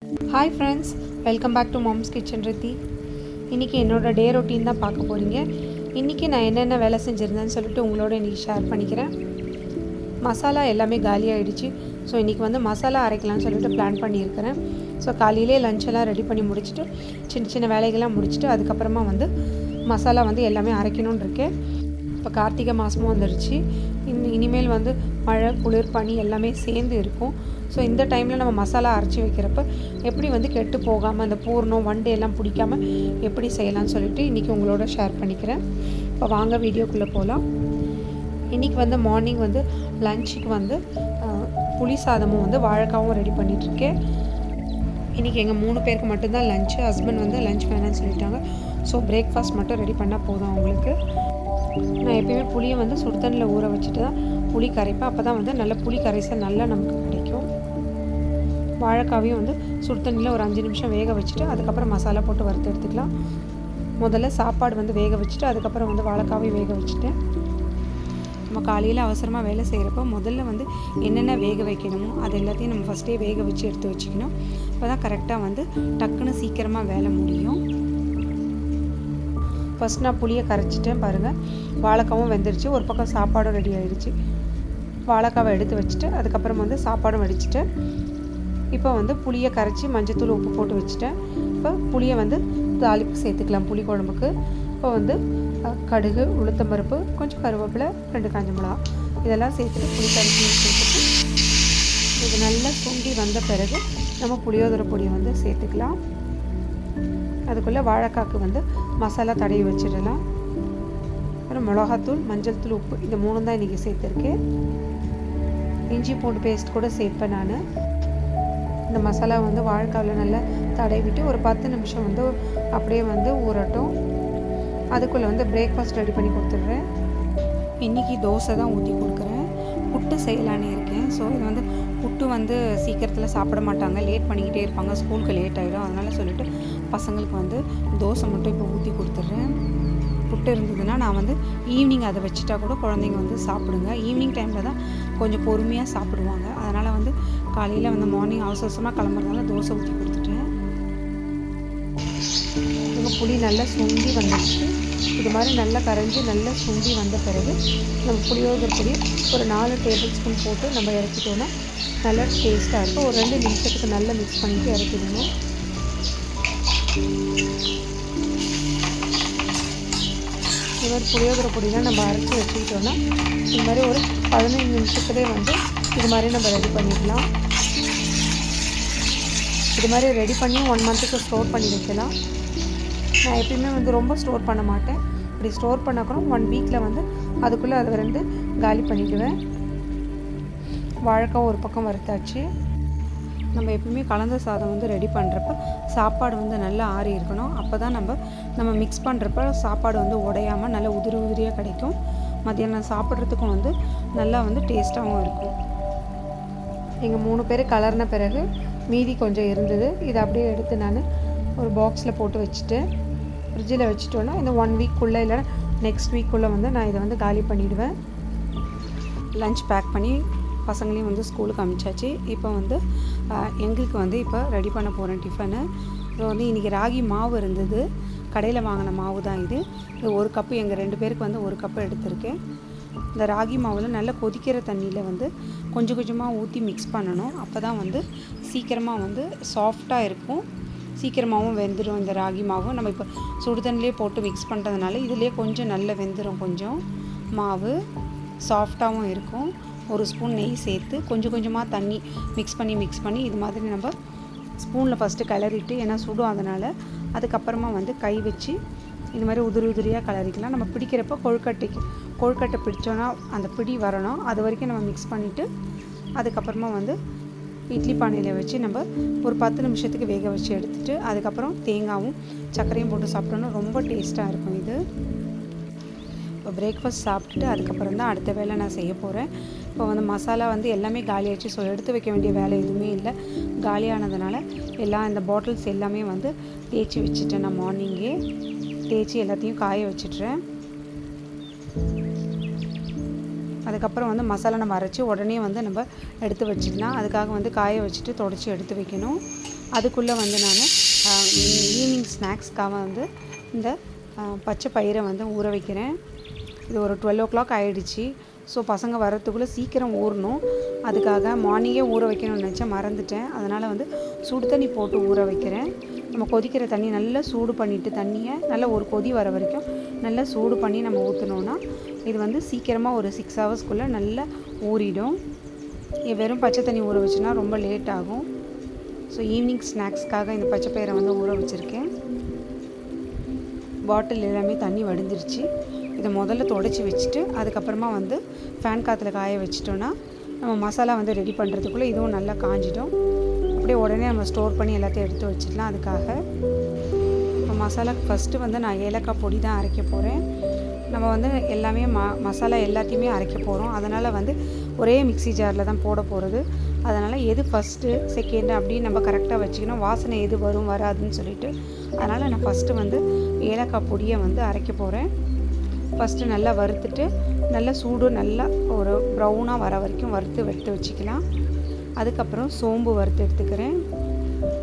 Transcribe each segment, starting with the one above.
Hi friends, welcome back to mom's kitchen Rithi. இன்றைக்கி என்னோடய day routine தான் பார்க்க போகிறீங்க. இன்றைக்கி நான் என்னென்ன வேலை செஞ்சுருந்தேன்னு சொல்லிட்டு உங்களோட இன்றைக்கி ஷேர் பண்ணிக்கிறேன். மசாலா எல்லாமே காலியாகிடுச்சு. ஸோ இன்றைக்கி மசாலா அரைக்கலாம்னு சொல்லிட்டு பிளான் பண்ணியிருக்கிறேன். ஸோ காலையிலே லஞ்செல்லாம் ரெடி பண்ணி முடிச்சுட்டு சின்ன சின்ன வேலைகள்லாம் முடிச்சுட்டு அதுக்கப்புறமா மசாலா எல்லாமே அரைக்கணும்னு இருக்கேன். இப்போ கார்த்திகை மாதமும் வந்துடுச்சு. இனிமேல் மழை, குளிர், பனி எல்லாமே சேர்ந்து இருக்கும். ஸோ இந்த டைமில் நம்ம மசாலா அரைச்சி வைக்கிறப்ப எப்படி கெட்டு போகாமல் அந்த பூர்ணம் வண்டு எல்லாம் பிடிக்காமல் எப்படி செய்யலாம்னு சொல்லிட்டு இன்றைக்கி உங்களோட ஷேர் பண்ணிக்கிறேன். இப்போ வாங்க வீடியோக்குள்ளே போகலாம். இன்றைக்கி மார்னிங் லஞ்சுக்கு புளி சாதமும் வாழைக்காவும் ரெடி பண்ணிகிட்ருக்கேன். இன்றைக்கி எங்கள் 3 பேருக்கு மட்டும்தான் லஞ்சு. ஹஸ்பண்ட் லஞ்ச் வேணான்னு சொல்லிட்டாங்க. ஸோ பிரேக்ஃபாஸ்ட் மட்டும் ரெடி பண்ணால் போதும் அவங்களுக்கு. நான் எப்பயுமே புளியை சுடுதண்ணில் ஊற வச்சுட்டு தான் புளி கரைப்பேன். அப்போ தான் நல்ல புளி கரைசல் நல்லா நமக்கு கிடைக்கும். வாழைக்காவையும் சுடுதண்ணியில் ஒரு 5 நிமிஷம் வேக வச்சுட்டு அதுக்கப்புறம் மசாலா போட்டு வறுத்து எடுத்துக்கலாம். முதல்ல சாப்பாடு வேக வச்சுட்டு அதுக்கப்புறம் வாழைக்காவையும் வேக வச்சுட்டேன். நம்ம காலையில் அவசரமாக வேலை செய்கிறப்போ முதல்ல என்னென்ன வேக வைக்கணுமோ அது எல்லாத்தையும் நம்ம ஃபஸ்ட்டே வேக வச்சு எடுத்து வச்சுக்கணும். அப்போ தான் கரெக்டாக டக்குன்னு சீக்கிரமாக வேலை முடியும். ஃபஸ்ட் நான் புளியை கரைச்சிட்டேன் பாருங்கள். வாழைக்காவும் வெந்துருச்சு. ஒரு பக்கம் சாப்பாடும் ரெடி ஆகிடுச்சு. வாழைக்காவை எடுத்து வச்சுட்டு அதுக்கப்புறம் சாப்பாடும் வடிச்சிட்டேன். இப்போ புளியை கரைச்சி மஞ்சத்தூள், உப்பு போட்டு வச்சுட்டேன். இப்போ புளியை தாளிப்பு சேர்த்துக்கலாம் புளி குழம்புக்கு. இப்போ கடுகு, உளுத்தம்பருப்பு, கொஞ்சம் கருவேப்பிலை, 2 காஞ்ச மிளகா இதெல்லாம் சேர்த்துட்டு புளி கரைச்சி சேர்த்துட்டு இது நல்லா சுண்டி வந்த பிறகு நம்ம புளியோதரை பொடியை சேர்த்துக்கலாம். அதுக்குள்ளே வாழைக்காக்கு மசாலா தடவி வச்சிடலாம். அப்புறம் மிளகாத்தூள், மஞ்சள் தூள், உப்பு இந்த 3 தான் இன்றைக்கி சேர்த்துருக்கேன். இஞ்சி பூண்டு பேஸ்ட் கூட சேர்ப்பேன் நான். இந்த மசாலா வாழைக்காவில் நல்லா தடவிட்டு ஒரு 10 நிமிஷம் அப்படியே ஊறட்டும். அதுக்குள்ளே பிரேக்ஃபாஸ்ட் ரெடி பண்ணி கொடுத்துட்றேன். இன்றைக்கி தோசை தான் ஊற்றி கொடுக்குறேன். புட்டு செய்யலான்னு இருக்கேன். ஸோ இது புட்டு சீக்கிரத்தில் சாப்பிட மாட்டாங்க, லேட் பண்ணிக்கிட்டே இருப்பாங்க, ஸ்கூலுக்கு லேட் ஆகிடும். அதனால் சொல்லிவிட்டு பசங்களுக்கு தோசை மட்டும் இப்போ ஊற்றி கொடுத்துட்றேன். புட்டு இருந்ததுன்னா நான் ஈவினிங் அதை வச்சுட்டா கூட குழந்தைங்க சாப்பிடுங்க. ஈவினிங் டைமில் தான் கொஞ்சம் பொறுமையாக சாப்பிடுவாங்க. அதனால் காலையில் மார்னிங் அவசரமாக கிளம்புறதுனால தோசை ஊற்றி கொடுத்துட்டேன். எங்கள் புளி நல்லா சுண்டி வந்துடுச்சு. இது மாதிரி நல்லா கரைஞ்சி நல்லா சுண்டி வந்த பிறகு நம்ம புளியோதரை பொடி ஒரு 4 டேபிள் ஸ்பூன் போட்டு நம்ம இறக்கிட்டோன்னா நல்லா டேஸ்ட்டாக இருக்கும். ஒரு 2 நிமிஷத்துக்கு நல்லா மிக்ஸ் பண்ணிவிட்டு இறக்கிடணும். இது மாதிரி புளியோதரை பொடிலாம் நம்ம அரைச்சி வச்சுக்கிட்டோன்னா இது மாதிரி ஒரு 15 நிமிஷத்துலேயே இது மாதிரி நம்ம ரெடி பண்ணிடலாம். இது மாதிரி ரெடி பண்ணி 1 மந்த்துக்கு ஸ்டோர் பண்ணி வைக்கலாம். நான் எப்பயுமே ரொம்ப ஸ்டோர் பண்ண மாட்டேன். இப்படி ஸ்டோர் பண்ணக்கூட 1 வீக்கில் அதுக்குள்ளே அதை காலி பண்ணிவிடுவேன். வாழைக்காய் ஒரு பக்கம் வறுத்தாச்சு. நம்ம எப்பயுமே கலந்த சாதம் ரெடி பண்ணுறப்ப சாப்பாடு நல்லா ஆறி இருக்கணும். அப்போ தான் நம்ம மிக்ஸ் பண்ணுறப்ப சாப்பாடு உடையாமல் நல்லா உதிரியாக கிடைக்கும். மத்தியானம் சாப்பிட்றதுக்கும் நல்லா டேஸ்ட்டாகவும் இருக்கும். எங்கள் 3 பேர் கலர்ன பிறகு மீதி கொஞ்சம் இருந்தது. இதை அப்படியே எடுத்து நான் ஒரு பாக்ஸில் போட்டு வச்சுட்டு ஃப்ரிட்ஜில் வச்சுட்டோன்னா இந்த 1 வீக்குள்ளே இல்லை நெக்ஸ்ட் வீக்குள்ளே நான் இதை காலி பண்ணிவிடுவேன். லஞ்ச் பேக் பண்ணி பசங்களையும் ஸ்கூலுக்கு அனுப்பிச்சாச்சு. இப்போ எங்களுக்கு இப்போ ரெடி பண்ண போகிறேன் டிஃபனு. ஸோ இன்றைக்கி ராகி மாவு இருந்தது. கடையில் வாங்கின மாவு தான் இது. 1 கப்பு எங்கள் 2 பேருக்கு 1 கப்பு எடுத்திருக்கேன். இந்த ராகி மாவில் நல்லா கொதிக்கிற தண்ணியில் கொஞ்சம் கொஞ்சமாக ஊற்றி மிக்ஸ் பண்ணணும். அப்போ தான் சீக்கிரமாக சாஃப்டாக இருக்கும், சீக்கிரமாகவும் வெந்துடும். இந்த ராகி மாவு நம்ம இப்போ சுடுதண்ணிலே போட்டு மிக்ஸ் பண்ணுறதுனால இதுலேயே கொஞ்சம் நல்லா வெந்துடும். கொஞ்சம் மாவு சாஃப்டாகவும் இருக்கும். 1 ஸ்பூன் நெய் சேர்த்து கொஞ்சம் கொஞ்சமாக தண்ணி மிக்ஸ் பண்ணி இது மாதிரி நம்ம ஸ்பூனில் ஃபஸ்ட்டு கிளறிட்டு, ஏன்னா சுடும் அதனால் அதுக்கப்புறமா கை வச்சு இது மாதிரி உதிரியாக கிளறிக்கலாம். நம்ம பிடிக்கிறப்ப கொழுக்கட்டை பிடிச்சோன்னா அந்த பிடி வரணும். அது வரைக்கும் நம்ம மிக்ஸ் பண்ணிவிட்டு அதுக்கப்புறமா இட்லி பானையில் வச்சு நம்ம ஒரு 10 நிமிஷத்துக்கு வேக வச்சு எடுத்துகிட்டு அதுக்கப்புறம் தேங்காயும் சர்க்கரையும் போட்டு சாப்பிட்டோன்னா ரொம்ப டேஸ்ட்டாக இருக்கும் இது. இப்போ பிரேக்ஃபாஸ்ட் சாப்பிட்டுட்டு அதுக்கப்புறம் தான் அடுத்த வேலை நான் செய்ய போகிறேன். இப்போ மசாலா எல்லாமே காலியாகிடுச்சு. ஸோ எடுத்து வைக்க வேண்டிய வேலை எதுவுமே இல்லை. காலியானதுனால இந்த பாட்டில்ஸ் எல்லாமே தேய்ச்சி வச்சுட்டேன். நான் மார்னிங்கே தேய்ச்சி எல்லாத்தையும் காய வச்சிட்றேன். அதுக்கப்புறம் மசாலா நம்ம அரைச்சி உடனே நம்ம எடுத்து வச்சுக்கலாம். அதுக்காக காய வச்சுட்டு தொடச்சி எடுத்து வைக்கணும். அதுக்குள்ளே வந்து நான் ஈவினிங் ஸ்நாக்ஸ்க்காக வந்து இந்த பச்சை பயிரை வந்து ஊற வைக்கிறேன். இது ஒரு 12 o'clock ஆகிடுச்சு. ஸோ பசங்க வர்றதுக்குள்ளே சீக்கிரம் ஊறணும். அதுக்காக மார்னிங்கே ஊற வைக்கணும்னு நினச்சேன், மறந்துட்டேன். அதனால் வந்து சுடு தண்ணி போட்டு ஊற வைக்கிறேன். நம்ம கொதிக்கிற தண்ணி நல்லா சூடு பண்ணிவிட்டு தண்ணியை நல்லா ஒரு கொதி வர வரைக்கும் நல்லா சூடு பண்ணி நம்ம ஊற்றினோன்னா இது வந்து சீக்கிரமாக ஒரு 6 hours நல்லா ஊறிடும். வெறும் பச்சை தண்ணி ஊற வச்சுன்னா ரொம்ப லேட் ஆகும். ஸோ ஈவினிங் ஸ்நாக்ஸ்க்காக இந்த பச்சை பயிரை வந்து ஊற வச்சுருக்கேன். பாட்டில் எல்லாமே தண்ணி வடிஞ்சிருச்சு. இதை முதல்ல துடைச்சி வச்சுட்டு அதுக்கப்புறமா வந்து ஃபேன் காற்றுல காய வச்சிட்டோன்னா நம்ம மசாலா வந்து ரெடி பண்ணுறதுக்குள்ளே இதுவும் நல்லா காஞ்சிடும். அப்படியே உடனே நம்ம ஸ்டோர் பண்ணி எல்லாத்தையும் எடுத்து வச்சிடலாம். அதுக்காக இப்போ மசாலாக்கு ஃபஸ்ட்டு வந்து நான் ஏலக்காய் பொடி தான் அரைக்க போகிறேன். நம்ம வந்து எல்லாமே மசாலா எல்லாத்தையுமே அரைக்க போகிறோம். அதனால் வந்து ஒரே மிக்ஸி ஜாரில் தான் போட போகிறது. அதனால் எது ஃபஸ்ட்டு செகண்டு அப்படின்னு நம்ம கரெக்டாக வச்சுக்கணும். வாசனை எது வரும் வராதுன்னு சொல்லிட்டு அதனால் நான் ஃபஸ்ட்டு வந்து ஏலக்காய் பொடியை வந்து அரைக்க போகிறேன். ஃபஸ்ட்டு நல்லா வறுத்துட்டு நல்லா சூடு நல்லா ஒரு ப்ரௌனாக வர வரைக்கும் வறுத்து எடுத்து வச்சுக்கலாம். அதுக்கப்புறம் சோம்பு வறுத்து எடுத்துக்கிறேன்.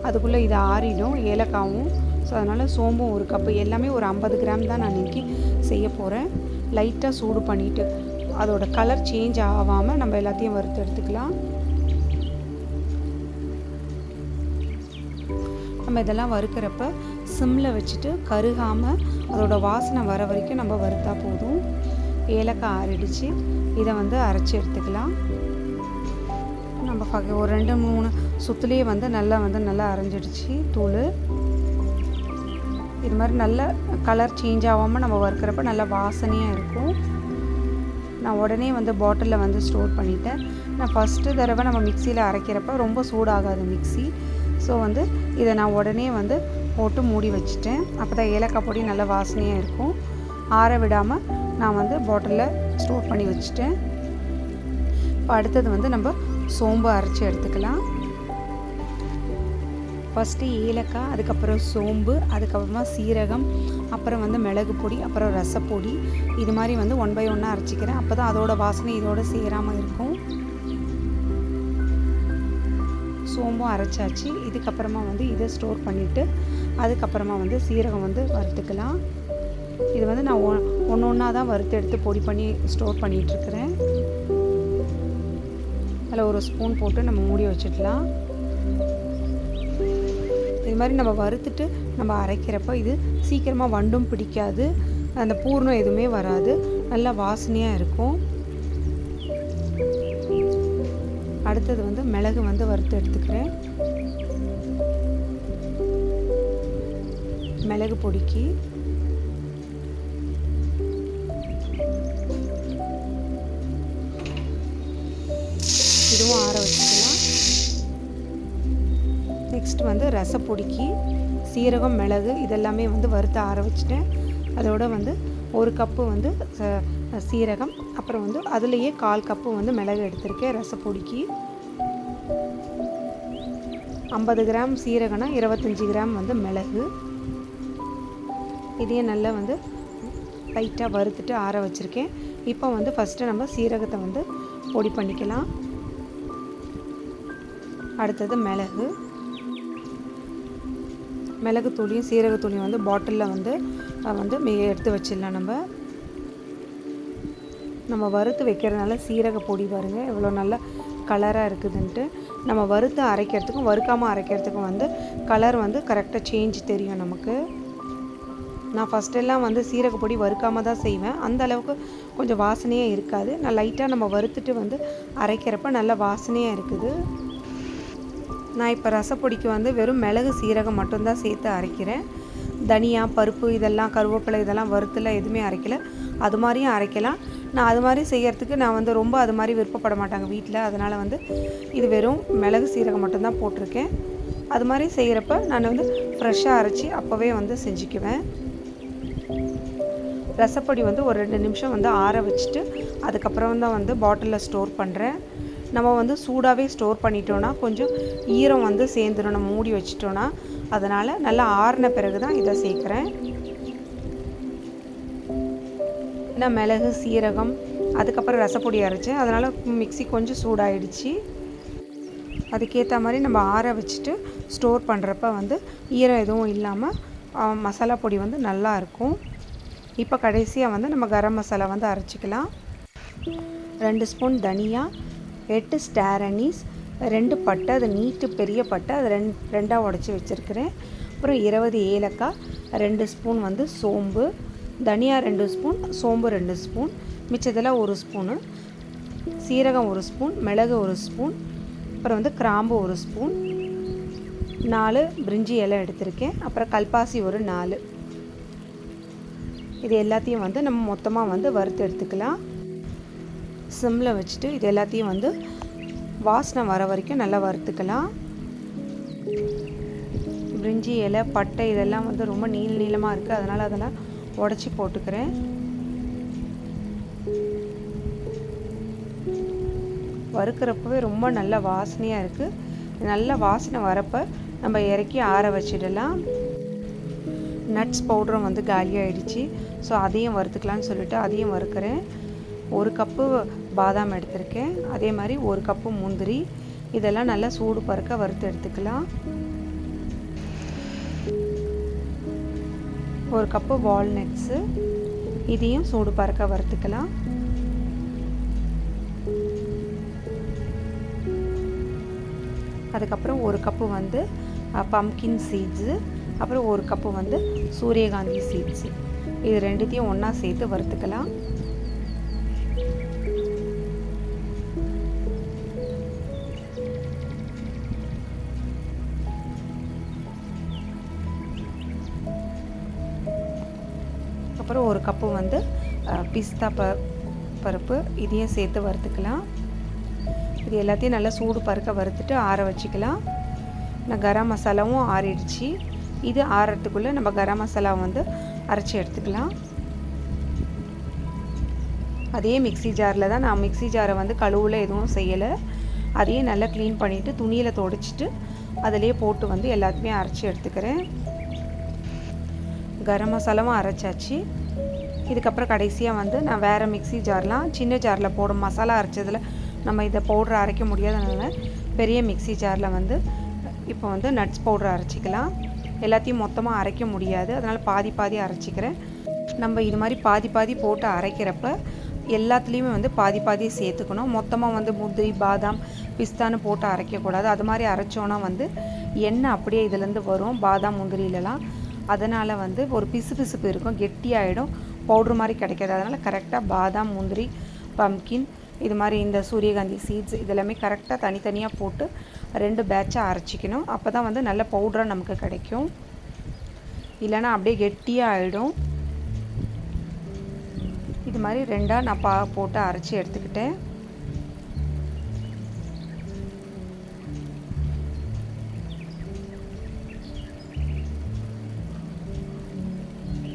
அதுக்குள்ளே இது ஆறிடும் ஏலக்காவும். ஸோ அதனால் சோம்பும் ஒரு கப்பு, எல்லாமே ஒரு 50 கிராம் தான் நான் இன்றைக்கி செய்ய போகிறேன். லைட்டாக சூடு பண்ணிவிட்டு அதோட கலர் சேஞ்ச் ஆகாமல் நம்ம எல்லாத்தையும் வறுத்து எடுத்துக்கலாம். நம்ம இதெல்லாம் வறுக்கிறப்ப சிம்மில் வச்சுட்டு கருகாமல் அதோட வாசனை வர வரைக்கும் நம்ம வறுத்தா போதும். ஏலக்காய் ஆறிடுச்சு. இதை வந்து அரைச்சி எடுத்துக்கலாம். நம்ம ஒரு 2-3 சுற்றுலேயே வந்து நல்லா அரைஞ்சிடுச்சு தூள். இது மாதிரி நல்ல கலர் சேஞ்ச் ஆகாமல் நம்ம வறுக்கிறப்ப நல்லா வாசனையாக இருக்கும். நான் உடனே வந்து பாட்டிலில் வந்து ஸ்டோர் பண்ணிட்டேன். நான் ஃபஸ்ட்டு தடவை நம்ம மிக்சியில் அரைக்கிறப்ப ரொம்ப சூடாகாது மிக்ஸி. ஸோ வந்து இதை நான் உடனே வந்து போட்டு மூடி வச்சுட்டேன். அப்போ தான் ஏலக்காய் பொடி நல்ல வாசனையாக இருக்கும். ஆற விடாமல் நான் வந்து பாட்டிலில் ஸ்டோர் பண்ணி வச்சுட்டேன். இப்போ அடுத்தது வந்து நம்ம சோம்பு அரைச்சி எடுத்துக்கலாம். ஃபஸ்ட்டு ஏலக்காய், அதுக்கப்புறம் சோம்பு, அதுக்கப்புறமா சீரகம், அப்புறம் வந்து மிளகு பொடி, அப்புறம் ரசப்பொடி, இது மாதிரி வந்து 1 by 1 அரைச்சிக்கிறேன். அப்போ தான் அதோட வாசனை இதோட சேராமல் இருக்கும். சோம்பும் அரைச்சாச்சு. இதுக்கப்புறமா வந்து இதை ஸ்டோர் பண்ணிவிட்டு அதுக்கப்புறமா வந்து சீரகம் வந்து வறுத்துக்கலாம். இது வந்து நான் ஒன்றா தான் வறுத்து எடுத்து பொடி பண்ணி ஸ்டோர் பண்ணிகிட்ருக்கிறேன். அதில் ஒரு ஸ்பூன் போட்டு நம்ம மூடி வச்சிடலாம். இது மாதிரி நம்ம வறுத்துட்டு நம்ம அரைக்கிறப்ப இது சீக்கிரமாக வண்டும் பிடிக்காது, அந்த பூர்ணம் எதுவுமே வராது, நல்லா வாசனையாக இருக்கும். அடுத்தது வந்து மிளகு வந்து வறுத்து எடுத்துக்கிறேன். மிளகு பொடிக்கு இதுவும் ஆற வச்சுக்கலாம். நெக்ஸ்ட் வந்து ரசப்பொடிக்கு சீரகம், மிளகு இதெல்லாமே வந்து வறுத்து ஆற வச்சுட்டேன். அதோட வந்து 1 கப்பு வந்து சீரகம், அப்புறம் வந்து அதுலேயே 1/4 கப்பு வந்து மிளகு எடுத்திருக்கேன். ரசப்பொடிக்கு 50 கிராம் சீரகம்னா 25 கிராம் வந்து மிளகு. இதையே நல்லா வந்து லைட்டாக வறுத்துட்டு ஆற வச்சுருக்கேன். இப்போ வந்து ஃபஸ்ட்டு நம்ம சீரகத்தை வந்து பொடி பண்ணிக்கலாம். அடுத்தது மிளகு தூளியும் சீரகத்தூளியும் வந்து பாட்டிலில் வந்து எடுத்து வச்சிடலாம். நம்ம வறுத்து வைக்கிறதுனால சீரக பொடி பாருங்கள் எவ்வளோ நல்லா கலராக இருக்குதுன்ட்டு. நம்ம வறுத்து அரைக்கிறதுக்கும் வறுக்காமல் அரைக்கிறதுக்கும் வந்து கலர் வந்து கரெக்டாக சேஞ்ச் தெரியும் நமக்கு. நான் ஃபஸ்ட்டெல்லாம் வந்து சீரக பொடி வறுக்காமல் தான் செய்வேன். அந்த அளவுக்கு கொஞ்சம் வாசனையாக இருக்காது. நான் லைட்டாக நம்ம வறுத்துட்டு வந்து அரைக்கிறப்ப நல்ல வாசனையாக இருக்குது. நான் இப்போ ரசப்பொடிக்கு வந்து வெறும் மிளகு சீரகம் மட்டும்தான் சேர்த்து அரைக்கிறேன். தனியா, பருப்பு இதெல்லாம், கருவேப்பிலை இதெல்லாம் வறுத்துலாம் எதுவுமே அரைக்கலை. அது மாதிரியும் அரைக்கலாம். நான் அது மாதிரி செய்கிறதுக்கு நான் வந்து ரொம்ப அது மாதிரி விருப்பப்பட மாட்டாங்க வீட்டில். அதனால் வந்து இது வெறும் மிளகு சீரகம் மட்டும்தான் போட்டிருக்கேன். அது மாதிரி செய்கிறப்ப நான் வந்து ஃப்ரெஷ்ஷாக அரைச்சி அப்போவே வந்து செஞ்சுக்குவேன். ரசப்பொடி வந்து ஒரு 2 நிமிஷம் வந்து ஆற வச்சுட்டு அதுக்கப்புறம் தான் வந்து பாட்டிலில் ஸ்டோர் பண்ணுறேன். நம்ம வந்து சூடாகவே ஸ்டோர் பண்ணிட்டோன்னா கொஞ்சம் ஈரம் வந்து சேர்ந்துடும் நம்ம மூடி வச்சிட்டோன்னா. அதனால் நல்லா ஆறின பிறகு தான் இதை சேர்க்குறேன். ஏன்னா மிளகு சீரகம் அதுக்கப்புறம் ரசப்பொடி அரைச்சேன், அதனால் மிக்ஸி கொஞ்சம் சூடாயிடுச்சு. அதுக்கேற்ற மாதிரி நம்ம ஆற வச்சுட்டு ஸ்டோர் பண்ணுறப்ப வந்து ஈரம் எதுவும் இல்லாமல் மசாலா பொடி வந்து நல்லாயிருக்கும். இப்போ கடைசியாக வந்து நம்ம கரம் மசாலா வந்து அரைச்சிக்கலாம். 2 ஸ்பூன் தனியா, 8 ஸ்டார் அனீஸ், 2 பட்டை, அது நீட்டு பெரிய பட்டை, அது ரெண்டாக உடச்சி வச்சுருக்கிறேன். அப்புறம் 20 ஏலக்காய், 2 ஸ்பூன் வந்து சோம்பு, தனியா 2 ஸ்பூன், சோம்பு 2 ஸ்பூன், மிச்சத்தில் 1 ஸ்பூனு, சீரகம் 1 ஸ்பூன், மிளகு 1 ஸ்பூன், அப்புறம் வந்து கிராம்பு 1 ஸ்பூன், 4 பிரிஞ்சி இலை எடுத்திருக்கேன். அப்புறம் கல்பாசி ஒரு 4. இது எல்லாத்தையும் வந்து நம்ம மொத்தமாக வந்து வறுத்து எடுத்துக்கலாம். சிம்மில் வச்சுட்டு இது எல்லாத்தையும் வந்து வாசனை வர வரைக்கும் நல்லா வறுத்துக்கலாம். பிரிஞ்சி இலை, பட்டை இதெல்லாம் வந்து ரொம்ப நீளமாக இருக்குது, அதனால் அதெல்லாம் உடச்சி போட்டுக்கிறேன். வறுக்கிறப்பவே ரொம்ப நல்ல வாசனையாக இருக்குது. நல்ல வாசனை வரப்போ நம்ம இறக்கி ஆற வச்சிடலாம். நட்ஸ் பவுடரும் வந்து காலியாகிடுச்சு. ஸோ அதையும் வறுத்துக்கலான்னு சொல்லிவிட்டு அதையும் வறுக்கிறேன். 1 கப்பு பாதாம் எடுத்திருக்கேன், அதே மாதிரி 1 கப்பு முந்திரி, இதெல்லாம் நல்லா சூடு பறக்க வறுத்து எடுத்துக்கலாம். 1 கப்பு வால்நட்ஸு, இதையும் சூடு பறக்க வறுத்துக்கலாம். அதுக்கப்புறம் 1 கப்பு வந்து பம்கின் சீட்ஸு, அப்புறம் 1 கப்பு வந்து சூரியகாந்தி சீட்ஸு, இது ரெண்டுத்தையும் ஒன்றா சேர்த்து வறுத்துக்கலாம். அப்புறம் 1 கப்பு வந்து பிஸ்தா பருப்பு, இதையும் சேர்த்து வறுத்துக்கலாம். இது எல்லாத்தையும் நல்லா சூடு பறக்க வறுத்துட்டு ஆற வச்சுக்கலாம். நான் கரம் மசாலாவும் ஆறிடுச்சு. இது ஆறத்துக்குள்ளே நம்ம கரம் மசாலா வந்து அரைச்சி எடுத்துக்கலாம். அதே மிக்ஸி ஜாரில் தான், நான் மிக்ஸி ஜாரை வந்து கழுவில் எதுவும் செய்யலை. அதையே நல்லா க்ளீன் பண்ணிவிட்டு துணியில் துடைச்சிட்டு அதிலே போட்டு வந்து எல்லாத்தையுமே அரைச்சி எடுத்துக்கிறேன். கரம் மசாலாவும் அரைச்சாச்சு. இதுக்கப்புறம் கடைசியாக வந்து நான் வேறு மிக்ஸி ஜார்லாம் சின்ன ஜாரில் போடும் மசாலா அரைச்சதில் நம்ம இதை பவுடரை அரைக்க முடியாதனால பெரிய மிக்ஸி ஜாரில் வந்து இப்போ வந்து நட்ஸ் பவுடரை அரைச்சிக்கலாம். எல்லாத்தையும் மொத்தமாக அரைக்க முடியாது, அதனால் பாதி பாதி அரைச்சிக்கிறேன். நம்ம இது மாதிரி பாதி பாதி போட்டு அரைக்கிறப்ப எல்லாத்துலேயுமே வந்து பாதி பாதி சேர்த்துக்கணும். மொத்தமாக வந்து முந்திரி, பாதாம், பிஸ்தான்னு போட்டு அரைக்கக்கூடாது. அது மாதிரி அரைச்சோன்னா வந்து எண்ணெய் அப்படியே இதுலேருந்து வரும் பாதாம் முந்திரியிலலாம். அதனால் வந்து ஒரு பிசுபிசுப்பு இருக்கும், கெட்டியாகிடும், பவுட்ரு மாதிரி கிடைக்காது. அதனால் கரெக்டாக பாதாம், முந்திரி, பம்கின், இது மாதிரி இந்த சூரியகாந்தி சீட்ஸ் இதெல்லாமே கரெக்டாக தனித்தனியாக போட்டு 2 பேட்சாக அரைச்சிக்கணும். அப்போ தான் வந்து நல்ல பவுடராக நமக்கு கிடைக்கும். இல்லைன்னா அப்படியே கெட்டியாக ஆகிடும். இது மாதிரி 2ஆக நான் போட்டு அரைச்சி எடுத்துக்கிட்டேன்.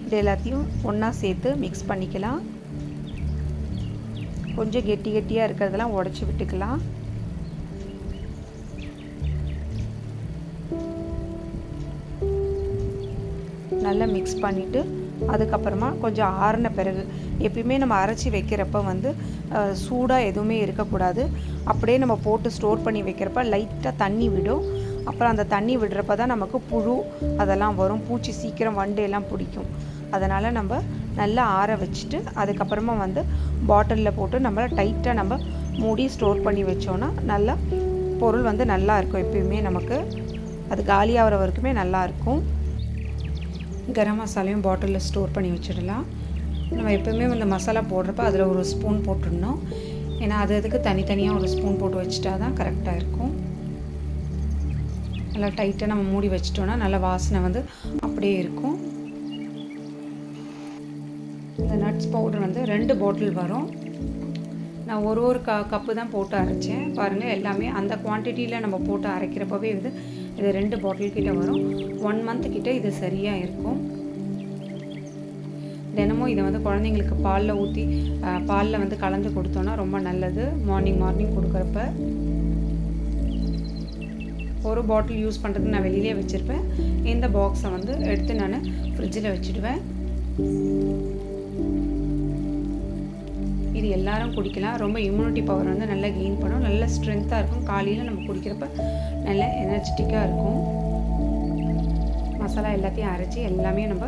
இது எல்லாத்தையும் ஒன்றா சேர்த்து மிக்ஸ் பண்ணிக்கலாம். கொஞ்சம் கெட்டியாக இருக்கிறதெல்லாம் உடச்சி விட்டுக்கலாம். நல்லா மிக்ஸ் பண்ணிவிட்டு அதுக்கப்புறமா கொஞ்சம் ஆறின பிறகு, எப்பயுமே நம்ம அரைச்சி வைக்கிறப்ப வந்து சூடாக எதுவுமே இருக்கக்கூடாது. அப்படியே நம்ம போட்டு ஸ்டோர் பண்ணி வைக்கிறப்ப லைட்டாக தண்ணி விடும். அப்புறம் அந்த தண்ணி விடுறப்ப தான் நமக்கு புழு அதெல்லாம் வரும், பூச்சி சீக்கிரம் வண்டு எல்லாம் பிடிக்கும். அதனால் நம்ம நல்லா ஆற வச்சுட்டு அதுக்கப்புறமா வந்து பாட்டிலில் போட்டு நம்ம டைட்டாக நம்ம மூடி ஸ்டோர் பண்ணி வச்சோன்னா நல்லா பொருள் வந்து நல்லா இருக்கும். எப்பயுமே நமக்கு அது காலியாகிற வரைக்குமே நல்லாயிருக்கும். கரம் மசாலையும் பாட்டிலில் ஸ்டோர் பண்ணி வச்சிடலாம். நம்ம எப்போயுமே வந்து மசாலா போடுறப்ப அதில் 1 ஸ்பூன் போட்டுடணும். ஏன்னா அதுக்கு தனித்தனியாக 1 ஸ்பூன் போட்டு வச்சுட்டா தான் கரெக்டாக இருக்கும். நல்லா டைட்டாக நம்ம மூடி வச்சிட்டோன்னா நல்ல வாசனை வந்து அப்படியே இருக்கும். இந்த நட்ஸ் பவுடர் வந்து 2 பாட்டில் வரும். நான் ஒரு கப்பு தான் போட்டு அரைச்சேன். பாருங்கள், எல்லாமே அந்த குவான்டிட்டியில் நம்ம போட்டு அரைக்கிறப்பவே இது 2 பாட்டில் கிட்ட வரும். 1 மந்த் கிட்ட இது சரியாக இருக்கும். தினமும் இதை வந்து குழந்தைங்களுக்கு பாலில் ஊற்றி பாலில் வந்து கலந்து கொடுத்தோன்னா ரொம்ப நல்லது. மார்னிங் கொடுக்குறப்ப ஒரு பாட்டில் யூஸ் பண்ணுறதுக்கு நான் வெளியிலே வச்சுருப்பேன். இந்த பாக்ஸை வந்து எடுத்து நான் ஃப்ரிட்ஜில் வச்சுடுவேன். இது எல்லாரும் குடிக்கலாம். ரொம்ப இம்யூனிட்டி பவர் வந்து நல்லா கெயின் பண்ணும், நல்ல ஸ்ட்ரென்த்தாக இருக்கும். காலையில் நம்ம குடிக்கிறப்ப நல்ல எனர்ஜெட்டிக்காக இருக்கும். மசாலா எல்லாத்தையும் அரைச்சி எல்லாமே நம்ம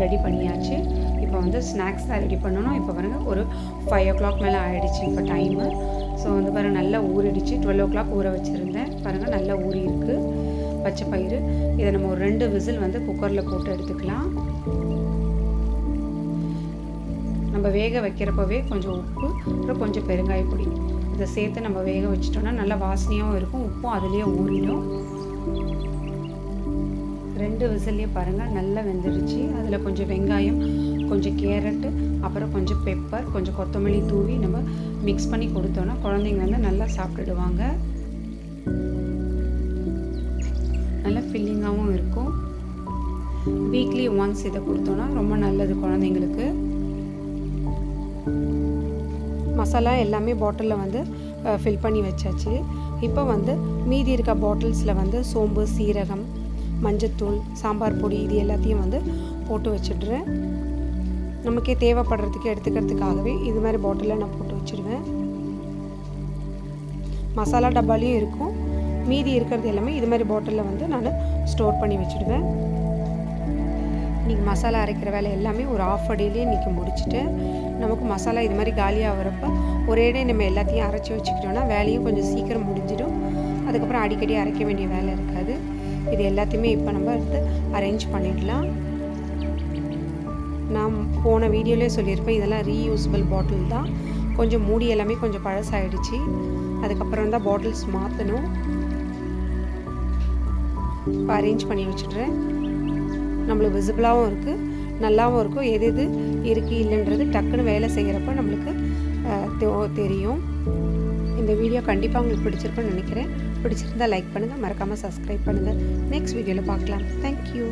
ரெடி பண்ணியாச்சு. இப்போ வந்து ஸ்நாக்ஸ் தான் ரெடி பண்ணணும். இப்போ பாருங்கள் ஒரு 5 o'clock மேலே ஆகிடுச்சு இப்போ டைமு. ஸோ வந்து பாருங்கள் நல்லா ஊறிடுச்சு. 12 o'clock ஊற வச்சுருந்தேன். பாருங்கள் நல்லா ஊறி இருக்குது பச்சை பயிறு. இதை நம்ம ஒரு 2 விசில் வந்து குக்கரில் போட்டு எடுத்துக்கலாம். நம்ம வேக வைக்கிறப்பவே கொஞ்சம் உப்பு, அப்புறம் கொஞ்சம் பெருங்காய பொடி இதை சேர்த்து நம்ம வேக வச்சிட்டோம்னா நல்லா வாசனையாகவும் இருக்கும். உப்பும் அதுலேயே ஊறிடும். 2 விசில்லையே பாருங்கள் நல்லா வெந்துடுச்சு. அதில் கொஞ்சம் வெங்காயம், கொஞ்சம் கேரட்டு, அப்புறம் கொஞ்சம் பெப்பர், கொஞ்சம் கொத்தமல்லி தூவி நம்ம மிக்ஸ் பண்ணி கொடுத்தோன்னா குழந்தைங்க வந்து நல்லா சாப்பிட்டுடுவாங்க. நல்லா ஃபில்லிங்காகவும் இருக்கும். வீக்லி ஒன்ஸ் இதை கொடுத்தோன்னா ரொம்ப நல்லது குழந்தைங்களுக்கு. மசாலா எல்லாமே பாட்டிலில் வந்து ஃபில் பண்ணி வச்சாச்சு. இப்போ வந்து மீதி இருக்க பாட்டில்ஸில் வந்து சோம்பு, சீரகம், மஞ்சத்தூள், சாம்பார் பொடி இது எல்லாத்தையும் வந்து போட்டு வச்சிடுறேன். நமக்கே தேவைப்படுறதுக்கு எடுத்துக்கிறதுக்காகவே இது மாதிரி பாட்டிலில் நான் போட்டு வச்சுடுவேன். மசாலா டப்பாலையும் இருக்கும். மீதி இருக்கிறது எல்லாமே இது மாதிரி பாட்டிலில் வந்து நான் ஸ்டோர் பண்ணி வச்சுடுவேன். இன்றைக்கி மசாலா அரைக்கிற வேலை எல்லாமே ஒரு ½ a dayலேயே இன்றைக்கி முடிச்சுட்டு, நமக்கு மசாலா இது மாதிரி காலியாக வரப்போ ஒரேடே நம்ம எல்லாத்தையும் அரைச்சி வச்சுக்கிட்டோன்னா வேலையும் கொஞ்சம் சீக்கிரம் முடிஞ்சிடும். அதுக்கப்புறம் அடிக்கடி அரைக்க வேண்டிய வேலை இருக்காது. இது எல்லாத்தையுமே இப்போ நம்ம எடுத்து அரேஞ்ச் பண்ணிடலாம். நான் போன வீடியோலேயே சொல்லியிருப்பேன், இதெல்லாம் ரீயூஸபிள் பாட்டில் தான். கொஞ்சம் மூடி எல்லாமே கொஞ்சம் பழசாயிடுச்சு. அதுக்கப்புறம் தான் பாட்டில்ஸ் மாற்றணும். இப்போ அரேஞ்ச் பண்ணி வச்சுடுறேன். நம்மளுக்கு விசிபிளாகவும் இருக்குது, நல்லாவும் இருக்கும். எது எது இருக்குது இல்லைன்றது டக்குன்னு வேலை செய்கிறப்ப நம்மளுக்கு தெரியும். இந்த வீடியோ கண்டிப்பாக உங்களுக்கு பிடிச்சிருக்குன்னு நினைக்கிறேன். பிடிச்சிருந்தால் லைக் பண்ணுங்கள், மறக்காமல் சப்ஸ்கிரைப் பண்ணுங்கள். நெக்ஸ்ட் வீடியோவில் பார்க்கலாம். தேங்க்யூ.